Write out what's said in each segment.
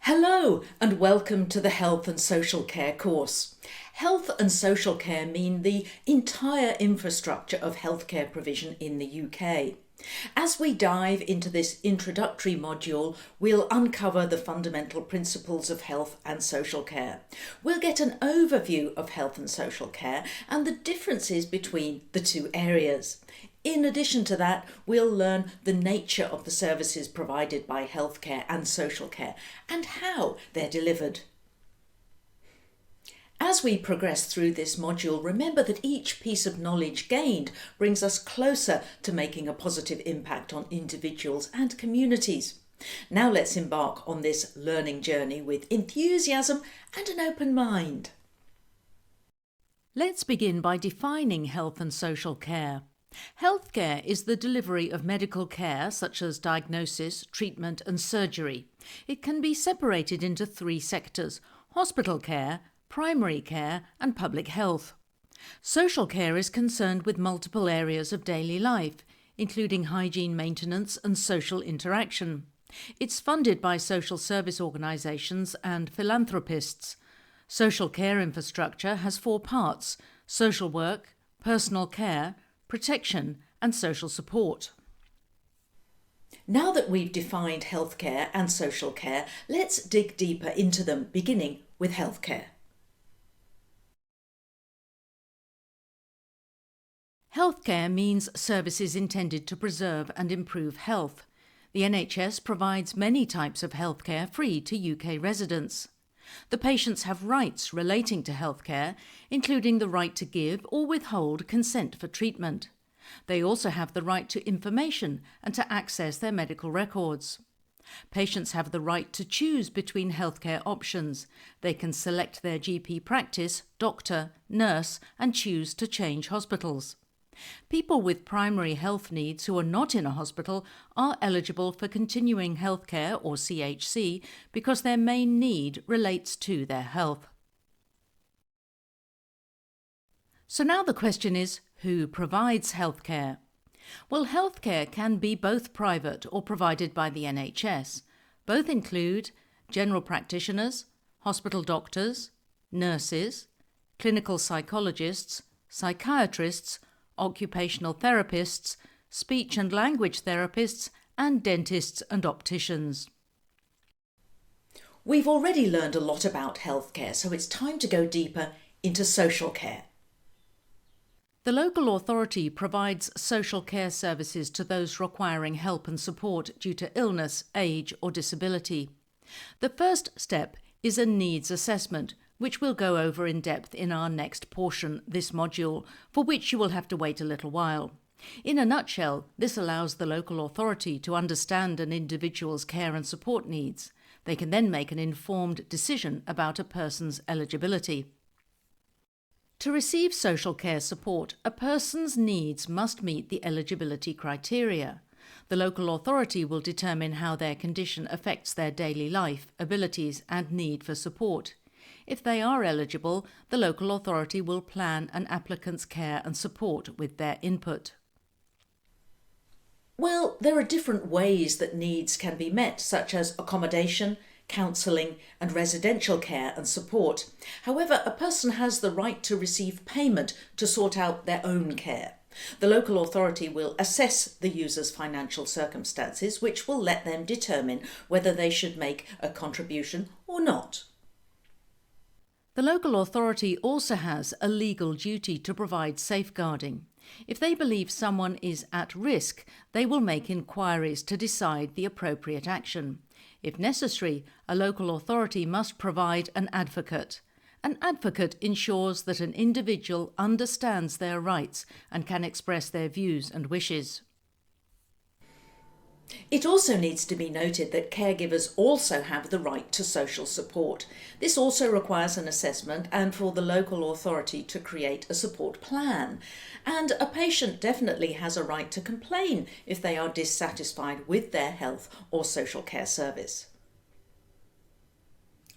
Hello and welcome to the Health and Social Care course. Health and social care mean the entire infrastructure of healthcare provision in the UK. As we dive into this introductory module, we'll uncover the fundamental principles of health and social care. We'll get an overview of health and social care and the differences between the two areas. In addition to that, we'll learn the nature of the services provided by healthcare and social care and how they're delivered. As we progress through this module, remember that each piece of knowledge gained brings us closer to making a positive impact on individuals and communities. Now let's embark on this learning journey with enthusiasm and an open mind. Let's begin by defining health and social care. Healthcare is the delivery of medical care such as diagnosis, treatment and surgery. It can be separated into three sectors: hospital care, primary care and public health. Social care is concerned with multiple areas of daily life, including hygiene maintenance and social interaction. It's funded by social service organisations and philanthropists. Social care infrastructure has four parts: social work, personal care, protection and social support. Now that we've defined healthcare and social care, let's dig deeper into them, beginning with healthcare. Healthcare means services intended to preserve and improve health. The NHS provides many types of healthcare free to UK residents. The patients have rights relating to healthcare, including the right to give or withhold consent for treatment. They also have the right to information and to access their medical records. Patients have the right to choose between healthcare options. They can select their GP practice, doctor, nurse, and choose to change hospitals. People with primary health needs who are not in a hospital are eligible for continuing healthcare or CHC because their main need relates to their health. So now the question is, who provides healthcare? Well, healthcare can be both private or provided by the NHS. Both include general practitioners, hospital doctors, nurses, clinical psychologists, psychiatrists, occupational therapists, speech and language therapists, and dentists and opticians. We've already learned a lot about healthcare, so it's time to go deeper into social care. The local authority provides social care services to those requiring help and support due to illness, age or disability. The first step is a needs assessment, which we'll go over in depth in our next portion, this module, for which you will have to wait a little while. In a nutshell, this allows the local authority to understand an individual's care and support needs. They can then make an informed decision about a person's eligibility. To receive social care support, a person's needs must meet the eligibility criteria. The local authority will determine how their condition affects their daily life, abilities and need for support. If they are eligible, the local authority will plan an applicant's care and support with their input. Well, there are different ways that needs can be met, such as accommodation, counselling and residential care and support. However, a person has the right to receive payment to sort out their own care. The local authority will assess the user's financial circumstances, which will let them determine whether they should make a contribution or not. The local authority also has a legal duty to provide safeguarding. If they believe someone is at risk, they will make inquiries to decide the appropriate action. If necessary, a local authority must provide an advocate. An advocate ensures that an individual understands their rights and can express their views and wishes. It also needs to be noted that caregivers also have the right to social support. This also requires an assessment and for the local authority to create a support plan. And a patient definitely has a right to complain if they are dissatisfied with their health or social care service.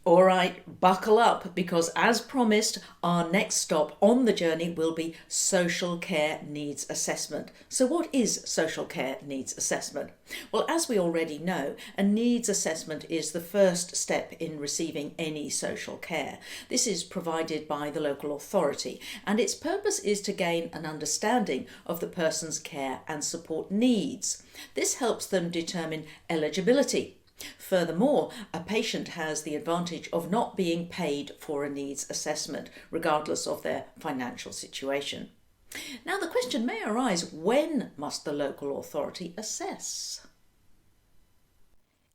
All right, buckle up, because as promised, our next stop on the journey will be social care needs assessment. So what is social care needs assessment? Well, as we already know, a needs assessment is the first step in receiving any social care. This is provided by the local authority, and its purpose is to gain an understanding of the person's care and support needs. This helps them determine eligibility. Furthermore, a patient has the advantage of not being paid for a needs assessment, regardless of their financial situation. Now, the question may arise, when must the local authority assess?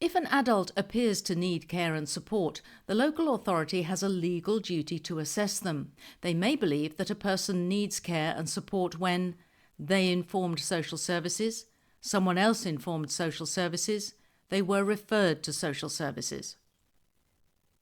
If an adult appears to need care and support, the local authority has a legal duty to assess them. They may believe that a person needs care and support when they informed social services, someone else informed social services, they were referred to social services.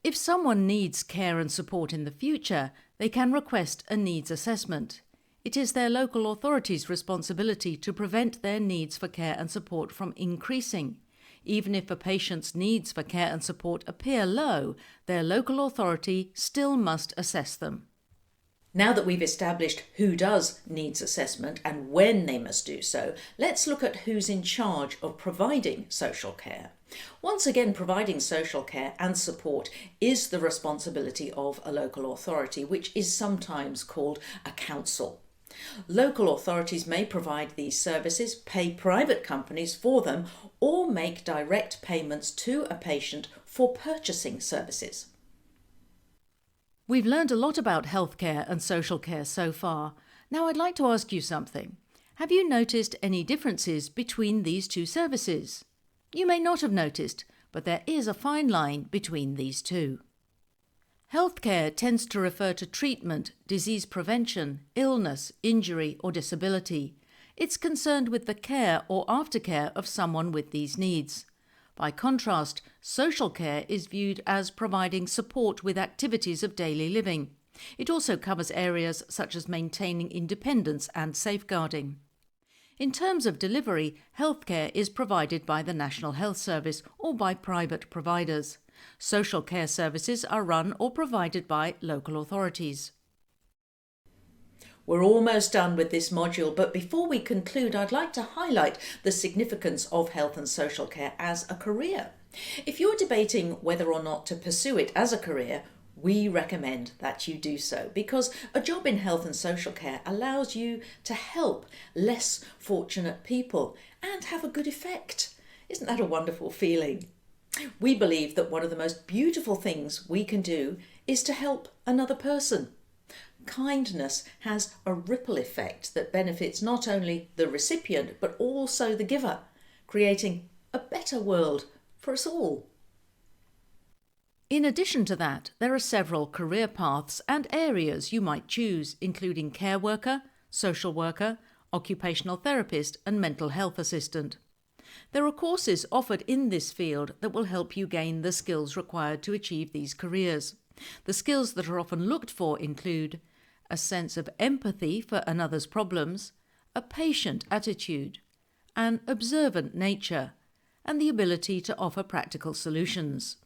If someone needs care and support in the future, they can request a needs assessment. It is their local authority's responsibility to prevent their needs for care and support from increasing. Even if a patient's needs for care and support appear low, their local authority still must assess them. Now that we've established who does needs assessment and when they must do so, let's look at who's in charge of providing social care. Once again, providing social care and support is the responsibility of a local authority, which is sometimes called a council. Local authorities may provide these services, pay private companies for them, or make direct payments to a patient for purchasing services. We've learned a lot about healthcare and social care so far. Now I'd like to ask you something. Have you noticed any differences between these two services? You may not have noticed, but there is a fine line between these two. Healthcare tends to refer to treatment, disease prevention, illness, injury, or disability. It's concerned with the care or aftercare of someone with these needs. By contrast, social care is viewed as providing support with activities of daily living. It also covers areas such as maintaining independence and safeguarding. In terms of delivery, healthcare is provided by the National Health Service or by private providers. Social care services are run or provided by local authorities. We're almost done with this module, but before we conclude, I'd like to highlight the significance of health and social care as a career. If you're debating whether or not to pursue it as a career, we recommend that you do so, because a job in health and social care allows you to help less fortunate people and have a good effect. Isn't that a wonderful feeling? We believe that one of the most beautiful things we can do is to help another person. Kindness has a ripple effect that benefits not only the recipient but also the giver, creating a better world for us all. In addition to that, there are several career paths and areas you might choose, including care worker, social worker, occupational therapist, and mental health assistant. There are courses offered in this field that will help you gain the skills required to achieve these careers. The skills that are often looked for include a sense of empathy for another's problems, a patient attitude, an observant nature, and the ability to offer practical solutions.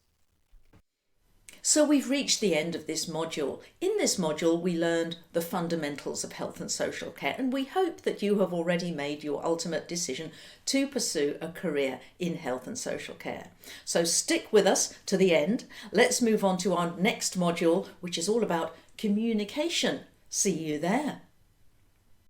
So we've reached the end of this module. In this module, we learned the fundamentals of health and social care, and we hope that you have already made your ultimate decision to pursue a career in health and social care. So stick with us to the end. Let's move on to our next module, which is all about communication. See you there.